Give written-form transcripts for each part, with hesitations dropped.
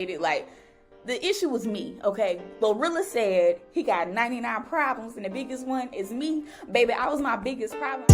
Like, the issue was me, okay? Gorilla said he got 99 problems and the biggest one is me. Baby, I was my biggest problem.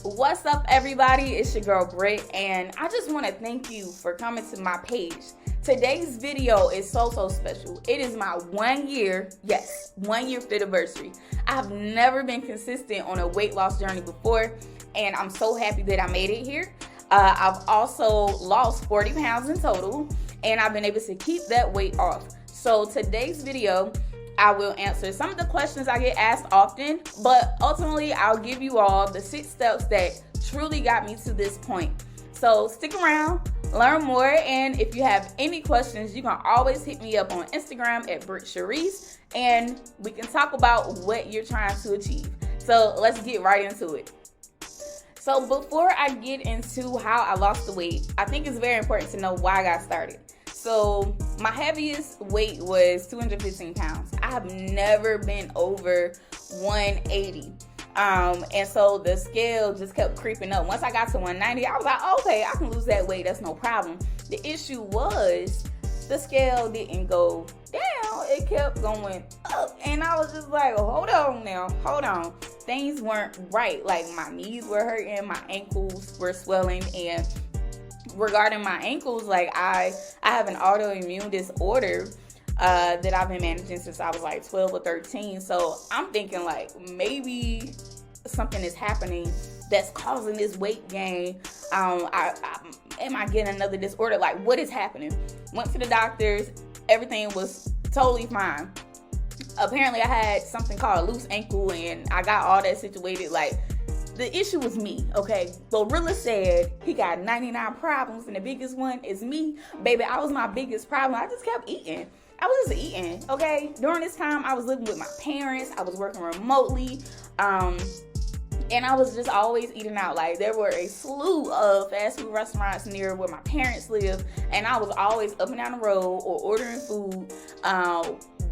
What's up, everybody? It's your girl Britt, and I just want to thank you for coming to my page. Today's video is so special. It is my 1 year, yes, 1 year Fitaversary. I've never been consistent on a weight loss journey before, and I'm so happy that I made it here. I've also lost 40 pounds in total, and I've been able to keep that weight off. So today's video, I will answer some of the questions I get asked often, but ultimately I'll give you all the 6 steps that truly got me to this point. So stick around, learn more, and if you have any questions, you can always hit me up on Instagram at Britt, and we can talk about what you're trying to achieve. So let's get right into it. So before I get into how I lost the weight, I think it's very important to know why I got started. So my heaviest weight was 215 pounds. I have never been over 180. And so the scale just kept creeping up. Once I got to 190, I was like, okay, I can lose that weight. That's no problem. The issue was the scale didn't go down. It kept going up. And I was just like, hold on now. Hold on. Things weren't right. Like, my knees were hurting. My ankles were swelling. And regarding my ankles, like, I have an autoimmune disorder that I've been managing since I was like 12 or 13. So I'm thinking, like, maybe something is happening that's causing this weight gain. Am I getting another disorder? Like, what is happening? Went to the doctors. Everything was totally fine. Apparently I had something called a loose ankle, and I got all that situated. Like, the issue was me, okay? Gorilla said he got 99 problems and the biggest one is me. Baby, I was my biggest problem. I just kept eating. I was just eating, okay? During this time, I was living with my parents. I was working remotely. And I was just always eating out. Like, there were a slew of fast food restaurants near where my parents live, and I was always up and down the road or ordering food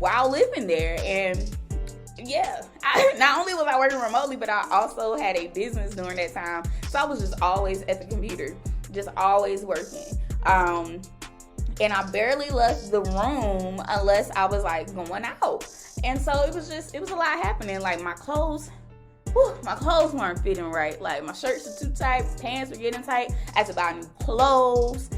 while living there. And yeah, not only was I working remotely, but I also had a business during that time. So I was just always at the computer, just always working. And I barely left the room unless I was like going out. And so it was a lot happening. Like, my clothes weren't fitting right. Like, my shirts were too tight, pants were getting tight. I had to buy new clothes.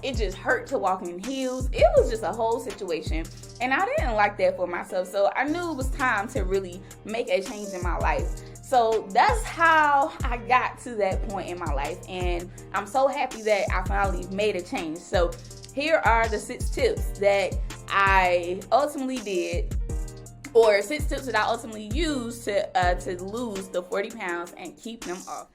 It just hurt to walk in heels. It was just a whole situation. And I didn't like that for myself. So I knew it was time to really make a change in my life. So that's how I got to that point in my life. And I'm so happy that I finally made a change. So here are the 6 tips that I ultimately did, or 6 tips that I ultimately used to lose the 40 pounds and keep them off.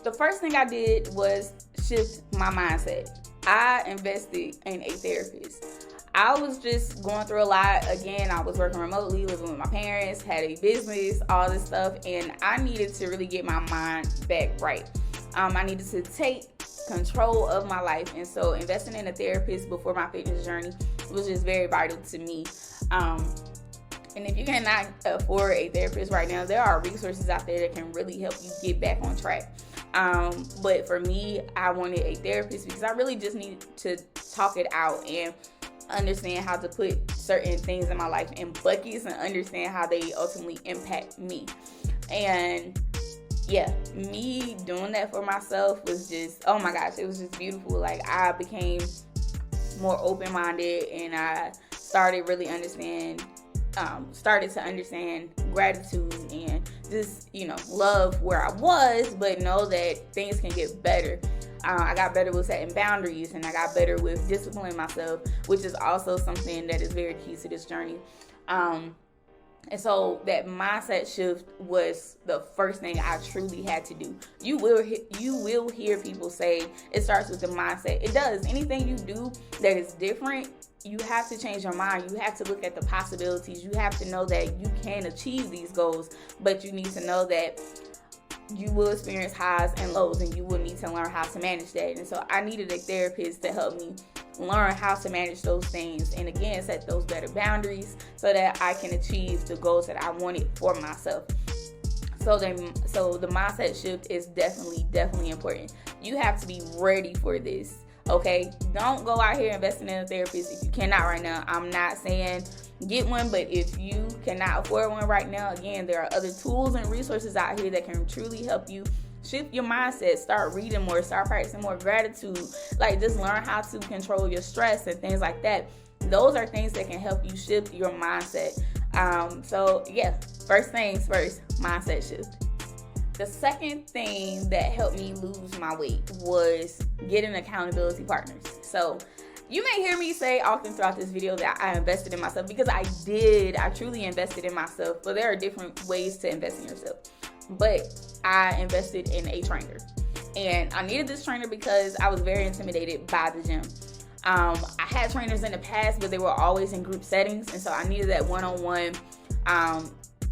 The first thing I did was shift my mindset. I invested in a therapist. I was just going through a lot. Again, I was working remotely, living with my parents, had a business, all this stuff, and I needed to really get my mind back right. I needed to take control of my life, and so investing in a therapist before my fitness journey was just very vital to me. And if you cannot afford a therapist right now, there are resources out there that can really help you get back on track. But for me, I wanted a therapist because I really just needed to talk it out and understand how to put certain things in my life in buckets and understand how they ultimately impact me. And yeah, me doing that for myself was just, oh my gosh, it was just beautiful. Like, I became more open-minded, and I started to understand gratitude and just, love where I was, but know that things can get better. I got better with setting boundaries, and I got better with disciplining myself, which is also something that is very key to this journey. And so that mindset shift was the first thing I truly had to do. You will hear people say it starts with the mindset. It does. Anything you do that is different, you have to change your mind. You have to look at the possibilities. You have to know that you can achieve these goals, but you need to know that you will experience highs and lows, and you will need to learn how to manage that. And so I needed a therapist to help me learn how to manage those things, and again, set those better boundaries so that I can achieve the goals that I wanted for myself. So the mindset shift is definitely important. You have to be ready for this. Okay, don't go out here investing in a therapist if you cannot right now. I'm not saying get one, but if you cannot afford one right now, again, there are other tools and resources out here that can truly help you shift your mindset. Start reading more, start practicing more gratitude, like just learn how to control your stress and things like that. Those are things that can help you shift your mindset. So yeah, first things first, mindset shift. The second thing that helped me lose my weight was getting accountability partners. So you may hear me say often throughout this video that I invested in myself, because I did. I truly invested in myself, but there are different ways to invest in yourself. But I invested in a trainer, and I needed this trainer because I was very intimidated by the gym. I had trainers in the past, but they were always in group settings, and so I needed that one-on-one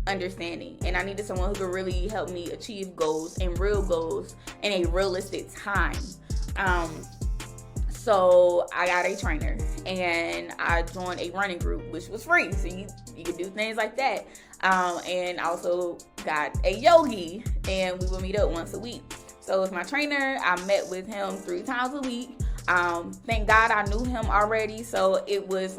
understanding, and I needed someone who could really help me achieve goals and real goals in a realistic time. So I got a trainer, and I joined a running group, which was free, so you could do things like that. And I also got a yogi, and we would meet up once a week. So with my trainer, I met with him 3 times a week. Thank God I knew him already, so it was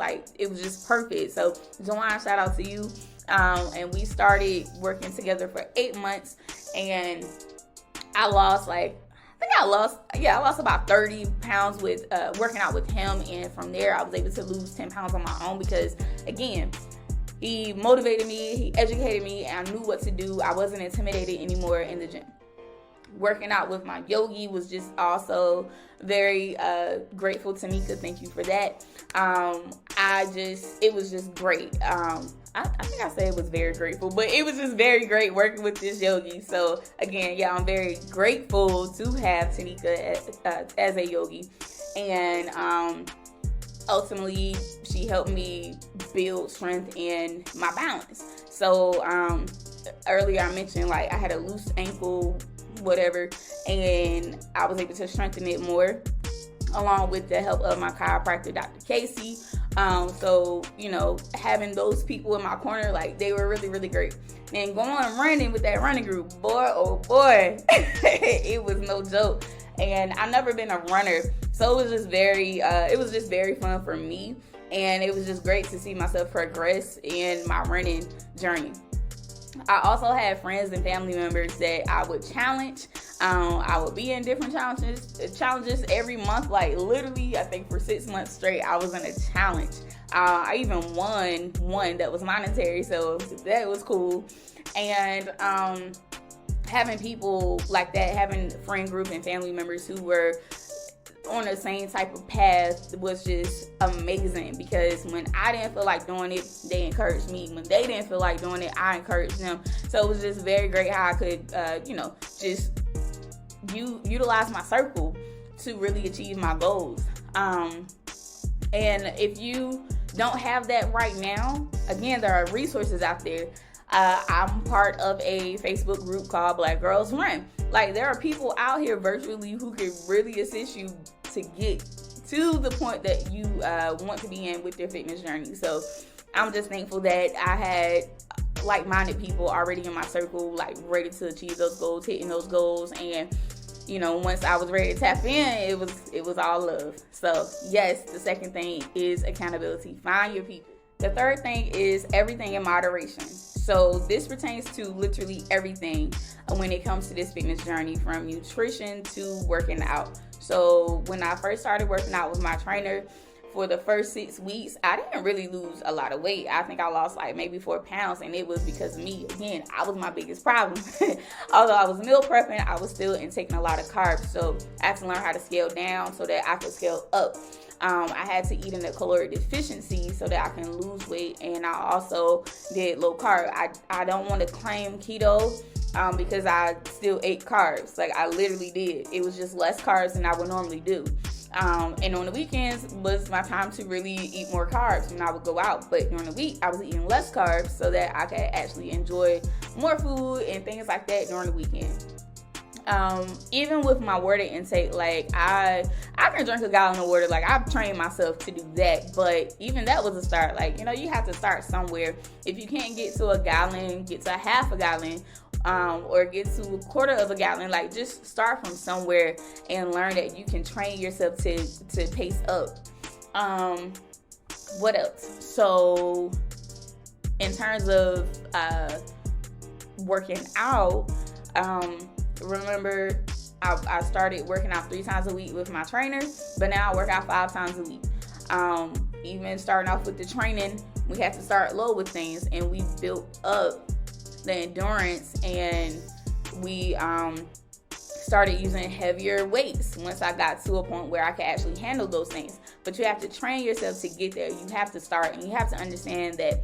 just perfect. So Joanne, shout out to you. And we started working together for 8 months, and I lost about 30 pounds with working out with him, and from there I was able to lose 10 pounds on my own because, again, he motivated me, he educated me, and I knew what to do. I wasn't intimidated anymore in the gym. Working out with my yogi was just also very grateful. Tamika, thank you for that. It was just great. I think I said it was very grateful, but it was just very great working with this yogi. So again, yeah, I'm very grateful to have Tanika as a yogi, and ultimately she helped me build strength in my balance. So earlier I mentioned like I had a loose ankle, whatever, and I was able to strengthen it more along with the help of my chiropractor, Dr. Casey. So, having those people in my corner, like, they were really, really great. And going running with that running group, boy, oh boy, it was no joke. And I've never been a runner, so it was just very fun for me. And it was just great to see myself progress in my running journey. I also had friends and family members that I would challenge. I would be in different challenges every month. Like literally, I think for 6 months straight, I was in a challenge. I even won one that was monetary, so that was cool. And having people like that, having friend group and family members who were on the same type of path was just amazing, because when I didn't feel like doing it, they encouraged me. When they didn't feel like doing it, I encouraged them. So it was just very great how I could just utilize my circle to really achieve my goals. And if you don't have that right now, again, there are resources out there. I'm part of a Facebook group called Black Girls Run. Like, there are people out here virtually who can really assist you to get to the point that you want to be in with your fitness journey. So I'm just thankful that I had like-minded people already in my circle, like ready to achieve those goals, hitting those goals. And once I was ready to tap in, it was all love. So yes, the second thing is accountability. Find your people. The third thing is everything in moderation. So this pertains to literally everything when it comes to this fitness journey, from nutrition to working out. So when I first started working out with my trainer, for the first 6 weeks, I didn't really lose a lot of weight. I think I lost like maybe 4 pounds, and it was because of me. Again, I was my biggest problem. Although I was meal prepping, I was still taking a lot of carbs. So I had to learn how to scale down so that I could scale up. I had to eat in a caloric deficiency so that I can lose weight, and I also did low carb. I don't want to claim keto because I still ate carbs. Like, I literally did. It was just less carbs than I would normally do. And on the weekends was my time to really eat more carbs when I would go out. But during the week, I was eating less carbs so that I could actually enjoy more food and things like that during the weekend. Even with my water intake, like I can drink a gallon of water. Like, I've trained myself to do that, but even that was a start. Like, you have to start somewhere. If you can't get to a gallon, get to a half a gallon, or get to a quarter of a gallon. Like, just start from somewhere and learn that you can train yourself to pace up. What else? So in terms of working out, remember I started working out 3 times a week with my trainer, but now I work out 5 times a week. Even starting off with the training, we had to start low with things, and we built up the endurance, and we started using heavier weights once I got to a point where I could actually handle those things. But you have to train yourself to get there. You have to start, and you have to understand that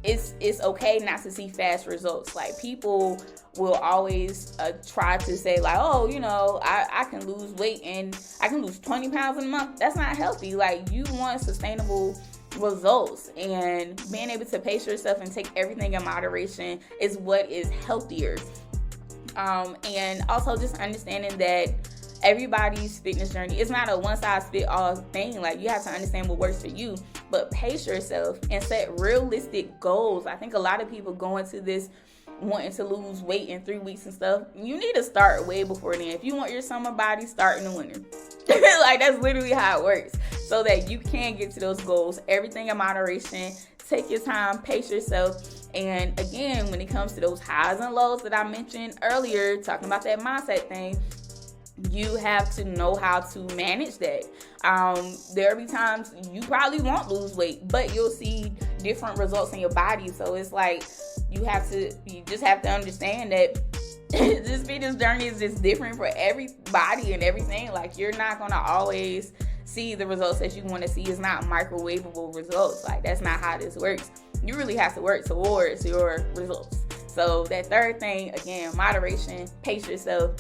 it's okay not to see fast results. Like, people will always try to say, like, oh, you know, I can lose weight and I can lose 20 pounds in a month. That's not healthy. Like, you want sustainable results, and being able to pace yourself and take everything in moderation is what is healthier. And also just understanding that everybody's fitness journey is not a one-size-fits-all thing. Like, you have to understand what works for you, but pace yourself and set realistic goals. I think a lot of people go into this wanting to lose weight in 3 weeks and stuff. You need to start way before then. If you want your summer body, start in the winter. Like, that's literally how it works, so that you can get to those goals. Everything in moderation. Take your time, pace yourself. And again, when it comes to those highs and lows that I mentioned earlier, talking about that mindset thing, you have to know how to manage that. There will be times you probably won't lose weight, but you'll see different results in your body. So it's like, you just have to understand that this fitness journey is just different for everybody and everything. Like, you're not going to always see the results that you want to see. It's not microwavable results. Like, that's not how this works. You really have to work towards your results. So that third thing, again, moderation, pace yourself.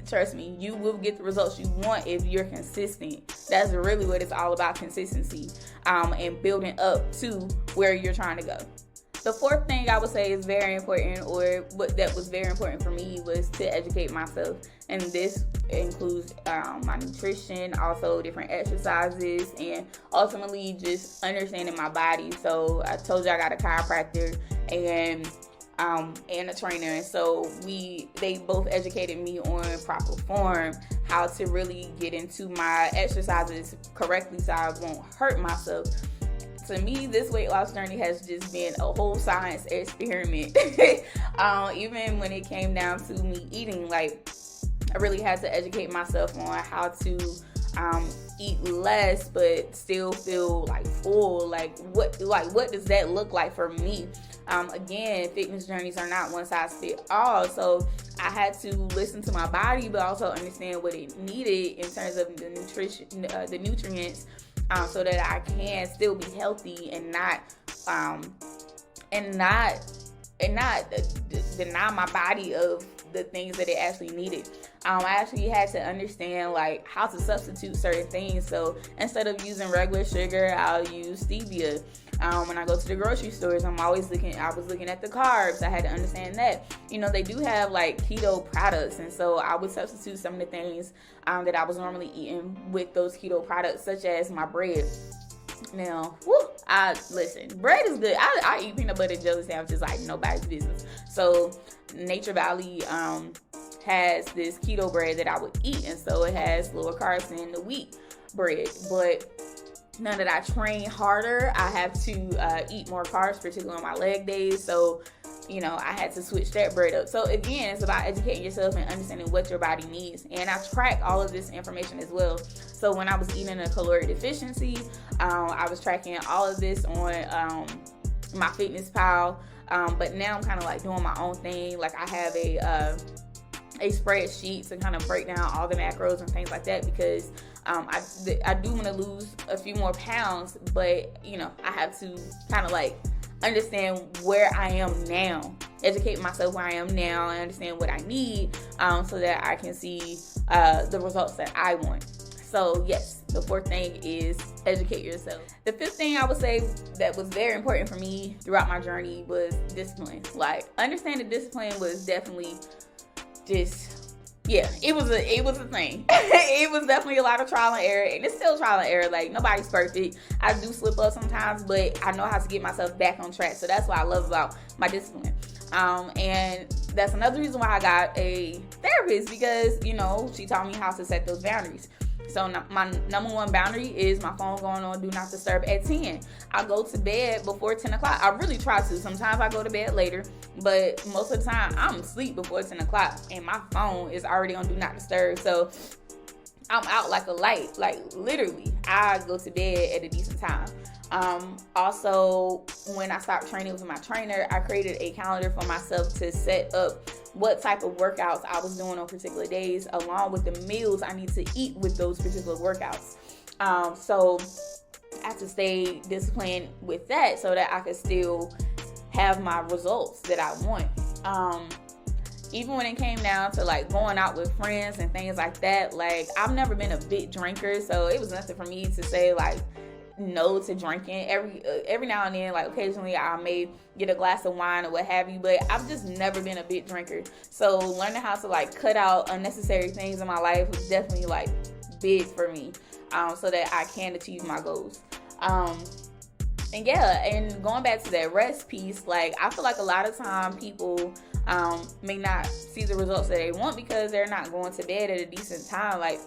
Trust me, you will get the results you want if you're consistent. That's really what it's all about, consistency, and building up to where you're trying to go. The fourth thing I would say is very important, or what that was very important for me, was to educate myself. And this includes my nutrition, also different exercises, and ultimately just understanding my body. So I told you I got a chiropractor and a trainer, and so they both educated me on proper form, how to really get into my exercises correctly so I won't hurt myself. To me, this weight loss journey has just been a whole science experiment. Even when it came down to me eating, like, I really had to educate myself on how to eat less but still feel like full. Like what does that look like for me? Again, fitness journeys are not one size fits all, so I had to listen to my body, but also understand what it needed in terms of the nutrition, the nutrients, so that I can still be healthy and not deny my body of the things that it actually needed. I actually had to understand, like, how to substitute certain things. So instead of using regular sugar, I'll use stevia. When I go to the grocery stores, I was looking at the carbs. I had to understand that, they do have like keto products. And so I would substitute some of the things that I was normally eating with those keto products, such as my bread. Now, bread is good. I eat peanut butter and jelly sandwiches like nobody's business. So Nature Valley has this keto bread that I would eat, and so it has lower carbs than the wheat bread. But now that I train harder, I have to eat more carbs, particularly on my leg days. So, I had to switch that bread up. So again, it's about educating yourself and understanding what your body needs. And I track all of this information as well. So when I was eating a caloric deficiency, I was tracking all of this on my FitnessPal. But now I'm kind of like doing my own thing. Like, I have a spreadsheet to kind of break down all the macros and things like that, because I do want to lose a few more pounds, but I have to kind of like understand where I am now, educate myself where I am now, and understand what I need, so that I can see the results that I want. So yes, the fourth thing is educate yourself. The fifth thing I would say that was very important for me throughout my journey was discipline. Like, understanding discipline was definitely it was a thing. It was definitely a lot of trial and error, and it's still trial and error. Like, nobody's perfect. I do slip up sometimes, but I know how to get myself back on track. So that's what I love about my discipline. And that's another reason why I got a therapist, because, you know, she taught me how to set those boundaries. So my number one boundary is my phone going on do not disturb at 10. I go to bed before 10 o'clock. I really try to. Sometimes I go to bed later, but most of the time I'm asleep before 10 o'clock and my phone is already on do not disturb. So I'm out like a light. Like, literally, I go to bed at a decent time. Also, when I stopped training with my trainer, I created a calendar for myself to set up what type of workouts I was doing on particular days, along with the meals I need to eat with those particular workouts. So I have to stay disciplined with that so that I can still have my results that I want. Even when it came down to like going out with friends and things like that, like, I've never been a big drinker, so it was nothing for me to say like no to drinking. Every now and then, like occasionally I may get a glass of wine or what have you, but I've just never been a big drinker. So learning how to like cut out unnecessary things in my life was definitely like big for me, so that I can achieve my goals. And yeah, and going back to that rest piece, like, I feel like a lot of time people may not see the results that they want because they're not going to bed at a decent time. Like,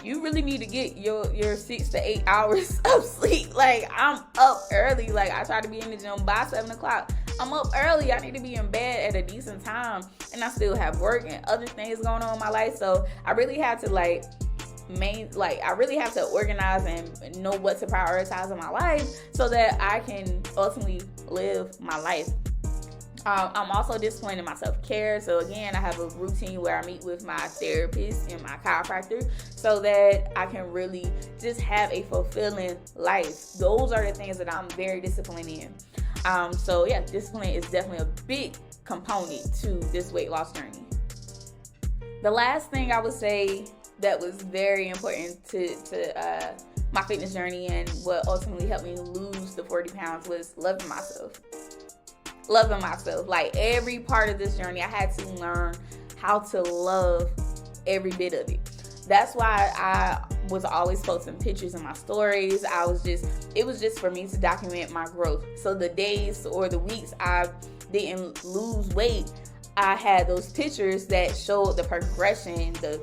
you really need to get your 6 to 8 hours of sleep. Like, I'm up early. Like, I try to be in the gym by 7 o'clock. I'm up early. I need to be in bed at a decent time. And I still have work and other things going on in my life. So I really have to I really have to organize and know what to prioritize in my life so that I can ultimately live my life. I'm also disciplined in my self-care. So again, I have a routine where I meet with my therapist and my chiropractor so that I can really just have a fulfilling life. Those are the things that I'm very disciplined in. So yeah, discipline is definitely a big component to this weight loss journey. The last thing I would say that was very important to my fitness journey and what ultimately helped me lose the 40 pounds was loving myself. Like, every part of this journey, I had to learn how to love every bit of it. That's why I was always posting pictures in my stories. It was just for me to document my growth. So the days or the weeks I didn't lose weight, I had those pictures that showed the progression, the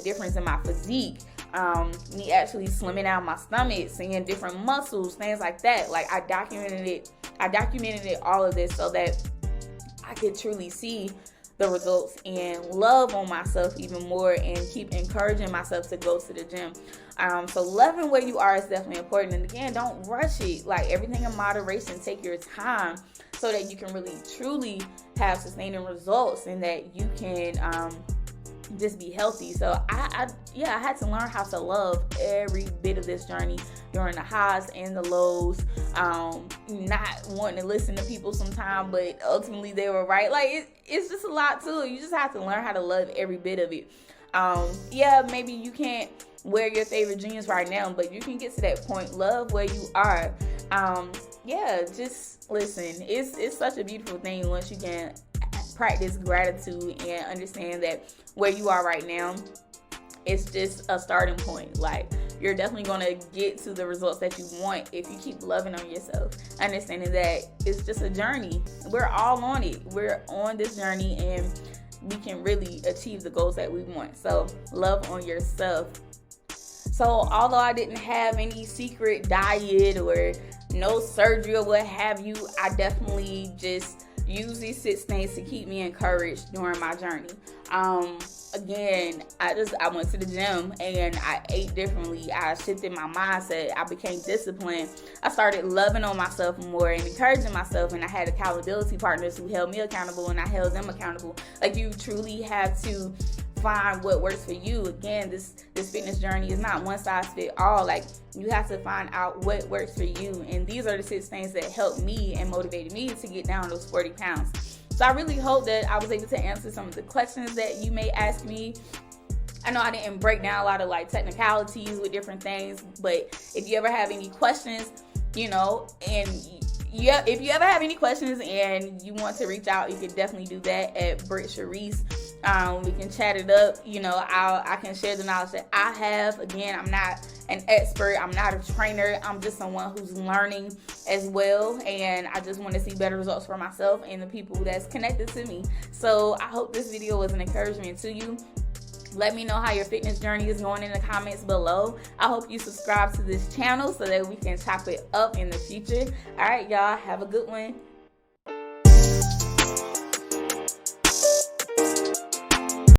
difference in my physique, me actually slimming out my stomach, seeing different muscles, things like that. Like, I documented it, all of this, so that I could truly see the results and love on myself even more and keep encouraging myself to go to the gym. So loving where you are is definitely important. And again, don't rush it. Like, everything in moderation. Take your time so that you can really truly have sustaining results and that you can just be healthy. So I had to learn how to love every bit of this journey during the highs and the lows. Not wanting to listen to people sometimes, but ultimately they were right. Like, it's just a lot to it. You just have to learn how to love every bit of it. Maybe you can't wear your favorite jeans right now, but you can get to that point. Love where you are. Just listen. It's such a beautiful thing once you can practice gratitude and understand that where you are right now, it's just a starting point. Like, you're definitely going to get to the results that you want if you keep loving on yourself, understanding that it's just a journey. We're all on it. We're on this journey and we can really achieve the goals that we want. So love on yourself. So although I didn't have any secret diet or no surgery or what have you, I definitely just use these 6 things to keep me encouraged during my journey. Again, I went to the gym and I ate differently. I shifted my mindset. I became disciplined. I started loving on myself more and encouraging myself, and I had accountability partners who held me accountable and I held them accountable. Like, you truly have to find what works for you. Again, this fitness journey is not one size fit all. Like, you have to find out what works for you. And these are the 6 things that helped me and motivated me to get down those 40 pounds. So I really hope that I was able to answer some of the questions that you may ask me. I know I didn't break down a lot of like technicalities with different things, but if you ever have any questions, and if you ever have any questions and you want to reach out, you can definitely do that at Britt Sharice. We can chat it up. I can share the knowledge that I have. Again, I'm not an expert. I'm not a trainer. I'm just someone who's learning as well. And I just want to see better results for myself and the people that's connected to me. So I hope this video was an encouragement to you. Let me know how your fitness journey is going in the comments below. I hope you subscribe to this channel so that we can chop it up in the future. All right, y'all. Have a good one.